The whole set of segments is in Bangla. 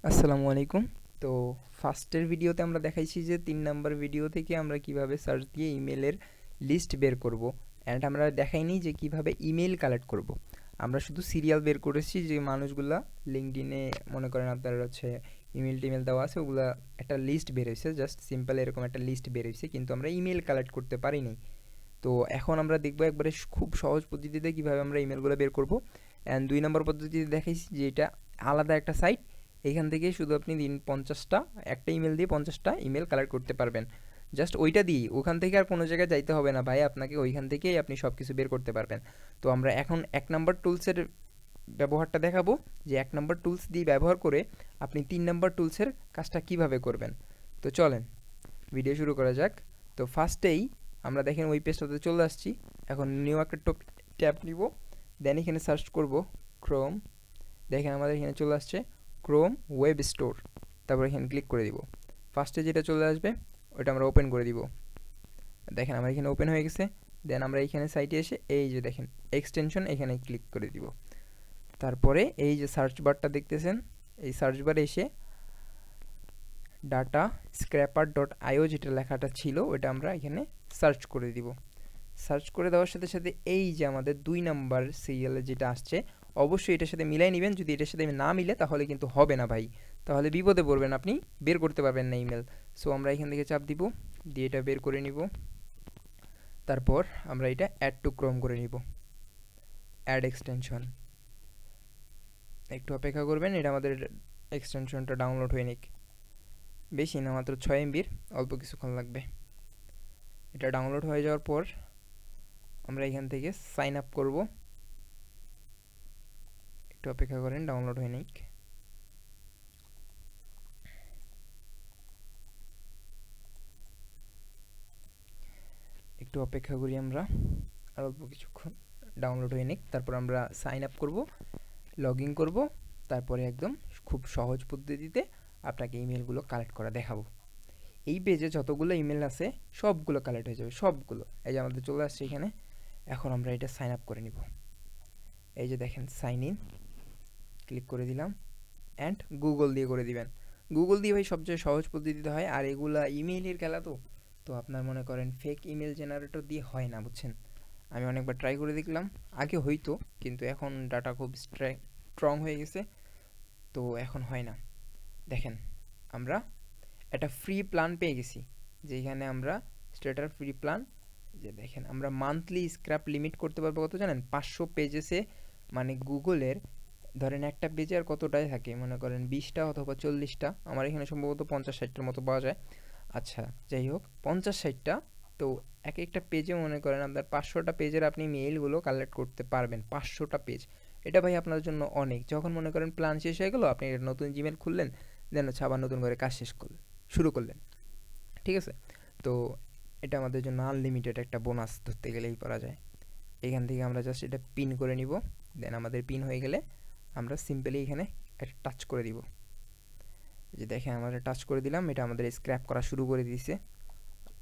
আসসালামু আলাইকুম। তো ফার্স্টের ভিডিওতে আমরা দেখাইছি যে ৩ নাম্বার ভিডিও থেকে আমরা কিভাবে সার্চ দিয়ে ইমেলের লিস্ট বের করব। অ্যান্ড আমরা দেখাইনি যে কিভাবে ইমেল কালেক্ট করব। আমরা শুধু সিরিয়াল বের করেছি যে মানুষগুলা লিঙ্কডইনে মনে করেন আপনার হচ্ছে ইমেল টিমেল দেওয়া আছে, ওগুলা একটা লিস্ট বের হয়েছে, জাস্ট সিম্পল এরকম একটা লিস্ট বের হয়েছে, কিন্তু আমরা ইমেল কালেক্ট করতে পারিনি। তো এখন আমরা দেখবো একবারে খুব সহজ পদ্ধতিতে কিভাবে আমরা ইমেলগুলো বের করব। অ্যান্ড ২ নম্বর পদ্ধতিতে দেখাইছি যে এটা আলাদা একটা সাইট, এইখান থেকে শুধু আপনি দিন 50টা, একটা ইমেল দিয়ে 50টা ইমেল কালেক্ট করতে পারবেন। জাস্ট ওইটা দিয়েই, ওখান থেকে আর কোনো জায়গায় যাইতে হবে না ভাই, আপনাকে ওইখান থেকেই আপনি সব কিছু বের করতে পারবেন। তো আমরা এখন ১ নম্বর টুলসের ব্যবহারটা দেখাবো, যে ১ নম্বর টুলস দিয়ে ব্যবহার করে আপনি ৩ নম্বর টুলসের কাজটা কিভাবে করবেন। তো চলেন ভিডিও শুরু করা যাক। তো ফার্স্টেই আমরা দেখেন ওই পেজটাতে চলে আসছি। এখন নিউ একটা ট্যাব নিব, দেন এখানে সার্চ করব ক্রোম। দেখেন আমাদের এখানে চলে আসছে ক্রোম ওয়েব স্টোর। তারপর এখানে ক্লিক করে দিব। ফার্স্টে যেটা চলে আসবে ওটা আমরা ওপেন করে দিব। দেখেন আমার এখানে ওপেন হয়ে গেছে। দেন আমরা এখানে সাইটে এসে এই যে দেখেন এক্সটেনশন, এখানে ক্লিক করে দিব। তারপরে এই যে সার্চ বারটা দেখতেছেন, এই সার্চ বারে এসে ডাটা স্ক্র্যাপার ডট আইও যেটা লেখাটা ছিল ওটা আমরা এখানে সার্চ করে দিব। সার্চ করে দেওয়ার সাথে সাথে এই যে আমাদের ২ নাম্বার সিরিয়ালে যেটা আসছে, অবশ্যই এটার সাথে মিলাই নেবেন। যদি এটার সাথে না মিলে তাহলে কিন্তু হবে না ভাই, তাহলে বিপদে পড়বেন, আপনি বের করতে পারবেন না ইমেল। সো আমরা এখান থেকে চাপ দিব, দিয়ে এটা বের করে নিব। তারপর আমরা এটা অ্যাড টু ক্রোম করে নিব, অ্যাড এক্সটেনশন। একটু অপেক্ষা করবেন, এটা আমাদের এক্সটেনশনটা ডাউনলোড হয়ে নিক। বেশি না, মাত্র ৬ MB, অল্প কিছুক্ষণ লাগবে। এটা ডাউনলোড হয়ে যাওয়ার পর আমরা এখান থেকে সাইন আপ করব। একটু অপেক্ষা করেন, ডাউনলোড হয়ে নিক। একটু অপেক্ষা করি আমরা, আর অল্প কিছুক্ষণ ডাউনলোড হয়ে নিক। তারপর আমরা সাইন আপ করব, লগ ইন করবো। তারপরে একদম খুব সহজ পদ্ধতিতে আপনাকে ইমেলগুলো কালেক্ট করা দেখাবো। এই পেজে যতগুলো ইমেল আছে সবগুলো কালেক্ট হয়ে যাবে, সবগুলো। এই যে আমাদের চলে আসছে এখানে। এখন আমরা এটা সাইন আপ করে নিব। এই যে দেখেন সাইন ইন, ক্লিক করে দিলাম। অ্যান্ড গুগল দিয়ে করে দিবেন। গুগল দিয়ে ভাই সবচেয়ে সহজ পদ্ধতিতে হয়, আর এগুলা ইমেইলের খেলা তো। তো আপনার মনে করেন ফেক ইমেল জেনারেটর দিয়ে হয় না, বুঝছেন। আমি অনেকবার ট্রাই করে দেখলাম, আগে হইতো, কিন্তু এখন ডাটা খুব স্ট্রং হয়ে গেছে, তো এখন হয় না। দেখেন আমরা একটা ফ্রি প্ল্যান পেয়ে গেছি, যেখানে আমরা স্ট্রেটার ফ্রি প্ল্যান, যে দেখেন আমরা মান্থলি স্ক্র্যাপ লিমিট করতে পারবো কত জানেন, 500 পেজেসে। মানে গুগলের ধরেন একটা পেজে আর কতটাই থাকে, মনে করেন 20টা অথবা 40টা, আমার এখানে সম্ভবত 50-60টার মতো পাওয়া যায়। আচ্ছা, যাই হোক, 50-60টা। তো এক একটা পেজে মনে করেন আপনার 500টা পেজের আপনি মেইলগুলো কালেক্ট করতে পারবেন। 500টা পেজ, এটা ভাই আপনার জন্য অনেক। যখন মনে করেন প্ল্যান শেষ হয়ে গেল, আপনি একটা নতুন জিমেল খুললেন, দেন হচ্ছে আবার নতুন করে কাজ শেষ করলেন, শুরু করলেন, ঠিক আছে। তো এটা আমাদের জন্য আনলিমিটেড একটা বোনাস ধরতে গেলেই করা যায়। এখান থেকে আমরা জাস্ট এটা পিন করে নিব। দেন আমাদের পিন হয়ে গেলে আমরা সিম্পলি এখানে একটা টাচ করে দিব। যে দেখেন আমরা টাচ করে দিলাম, এটা আমাদের স্ক্র্যাপ করা শুরু করে দিয়েছে।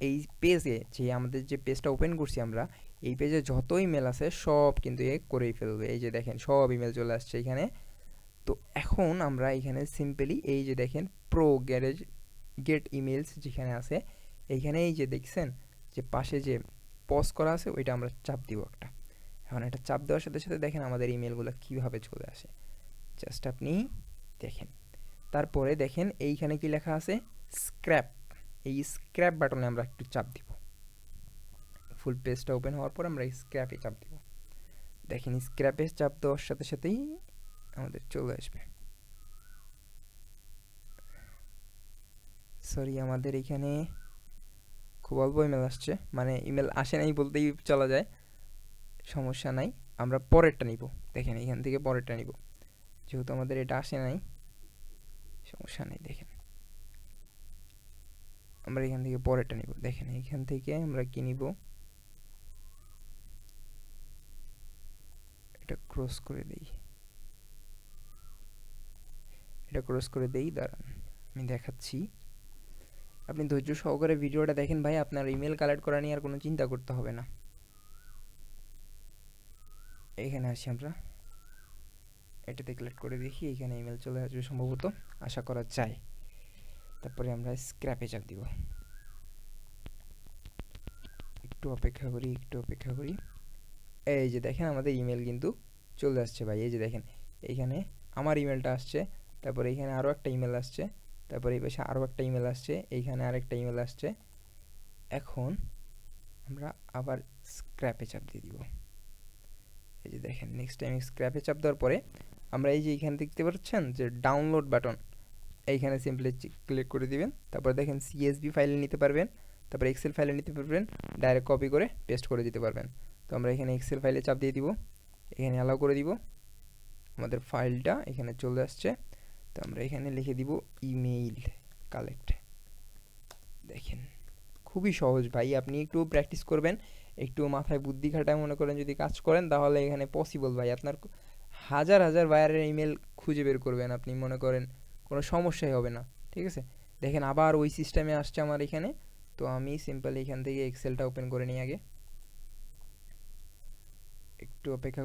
এই পেজে যে আমাদের যে পেজটা ওপেন করছি আমরা, এই পেজে যত ইমেল আছে সব কিন্তু এ করেই ফেলবে। এই যে দেখেন সব ইমেল চলে আসছে এখানে। তো এখন আমরা এখানে সিম্পলি এই যে দেখেন প্রো গ্যারেজ গেট ইমেলস যেখানে আছে, এইখানে এই যে দেখছেন যে পাশে যে পজ করা আছে, ওইটা আমরা চাপ দিব একটা। এখন এটা চাপ দেওয়ার সাথে সাথে দেখেন আমাদের ইমেলগুলো কীভাবে চলে আসে, জাস্ট আপনি দেখেন। তারপরে দেখেন এইখানে কি লেখা আছে, স্ক্র্যাপ। এই স্ক্র্যাপ বাটনে আমরা একটু চাপ দিব। ফুল পেজটা ওপেন হওয়ার পর আমরা স্ক্র্যাপে চাপ দিব। দেখেন স্ক্র্যাপে চাপ দেওয়ার সাথে সাথেই আমাদের চলে আসবে। সরি, আমাদের এখানে খুব অল্প ইমেল আসছে, মানে ইমেল আসে নাই বলতেই চলা যায়, সমস্যা নাই। আমরা পরেরটা নিব, দেখেন এখান থেকে পরেরটা নিব, যেহেতু আমাদের এটা আসে নাই, সমস্যা নেই। দেখেন আমরা এখান থেকে পরেরটা নিব। দেখেন এখান থেকে আমরা কি নিব, এটা ক্রস করে দেই, এটা ক্রস করে দেই, দাঁড়ান আমি দেখাচ্ছি। আপনি ধৈর্য সহকারে ভিডিওটা দেখেন ভাই, আপনার ইমেল কালেক্ট করা নিয়ে আর কোনো চিন্তা করতে হবে না। এখানে আসি আমরা, এটাতে ক্লিক করে দেখি এখানে ইমেল চলে আসবে সম্ভবত, আশা করা যায়। তারপরে আমরা স্ক্র্যাপে চাপ দিব, একটু অপেক্ষা করি। এই যে দেখেন আমাদের ইমেল কিন্তু চলে আসছে ভাই। এই যে দেখেন এইখানে আমার ইমেলটা আসছে, তারপরে এইখানে আরও একটা ইমেল আসছে, তারপরে এই পাশে আরও একটা ইমেল আসছে, এইখানে আরেকটা ইমেল আসছে। এখন আমরা আবার স্ক্র্যাপে চাপ দিয়ে দিব। এই যে দেখেন নেক্সট টাইম স্ক্র্যাপে চাপ দেওয়ার পরে আমরা এই যে এইখানে দেখতে পাচ্ছেন যে ডাউনলোড বাটন, এইখানে সিম্পলি ক্লিক করে দিবেন। তারপর দেখেন সিএসভি ফাইলে নিতে পারবেন, তারপর এক্সেল ফাইলে নিতে পারবেন, ডাইরেক্ট কপি করে পেস্ট করে দিতে পারবেন। তো আমরা এখানে এক্সেল ফাইলে চাপ দিয়ে দিব, এখানে অ্যালাউ করে দিব, আমাদের ফাইলটা এখানে চলে আসছে। তো আমরা এখানে লিখে দিব ইমেইল কালেক্ট। দেখেন খুবই সহজ ভাই, আপনি একটু প্র্যাকটিস করবেন, একটু মাথায় বুদ্ধি খাটায় মনে করেন যদি কাজ করেন তাহলে এখানে পসিবল ভাই। আপনার হাজার হাজার বায়ারের ইমেল খুঁজে বের করবেন আপনি, মনে করেন কোনো সমস্যাই হবে না। ঠিক আছে, দেখেন আবার ওই সিস্টেমে আসছে আমার এখানে। তো আমি সিম্পল এখান থেকে এক্সেলটা ওপেন করে নিই আগে। একটু অপেক্ষা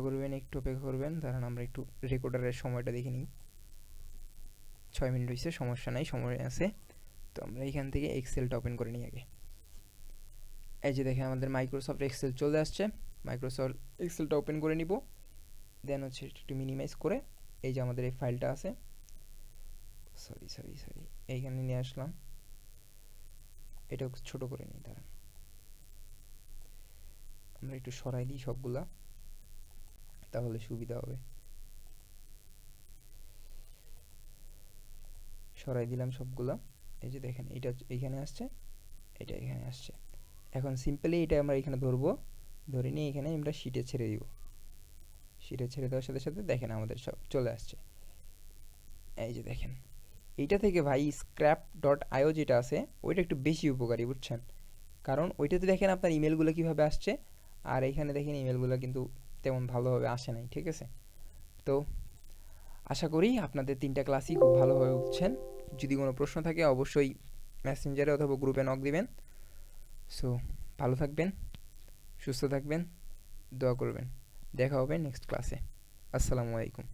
করবেন, দাঁড়ান আমরা একটু রেকর্ডারের সময়টা দেখে নিই। 6 মিনিট হয়েছে, সমস্যা নাই, সময় আছে। তো আমরা এখান থেকে এক্সেলটা ওপেন করে নিই আগে। এই যে দেখেন আমাদের মাইক্রোসফট এক্সেল চলে আসছে, মাইক্রোসফট এক্সেলটা ওপেন করে নিব। দেন হচ্ছে একটু মিনিমাইজ করে এই যে আমাদের এই ফাইলটা আছে, সরি এইখানে নিয়ে আসলাম, এটা ছোট করে নিই। দাঁড়ান আমরা একটু সরাই দিই সবগুলা, তাহলে সুবিধা হবে। সরাই দিলাম সবগুলা। এই যে দেখেন এটা এইখানে আসছে, এটা এখানে আসছে। এখন সিম্পলি এটা আমরা এখানে ধরবো, ধরে নিয়ে এখানে আমরা শিটে ছেড়ে দিব। শিটে ছেড়ে দেওয়ার সাথে সাথে দেখেন আমাদের সব চলে আসছে। এই যে দেখেন এইটা থেকে ভাই scrap.io যেটা আছে ওইটা একটু বেশি উপকারী, বুঝছেন? কারণ ওইটাতে দেখেন আপনার ইমেলগুলো কীভাবে আসছে, আর এখানে দেখেন ইমেলগুলো কিন্তু তেমন ভালোভাবে আসে নাই। ঠিক আছে, তো আশা করি আপনাদের 3টা ক্লাসই খুব ভালোভাবে বুঝছেন। যদি কোনো প্রশ্ন থাকে অবশ্যই মেসেঞ্জারে অথবা গ্রুপে নক দিবেন। সো ভালো থাকবেন, সুস্থ থাকবেন, দোয়া করবেন। দেখা হবে নেক্সট ক্লাসে। আসসালামু আলাইকুম।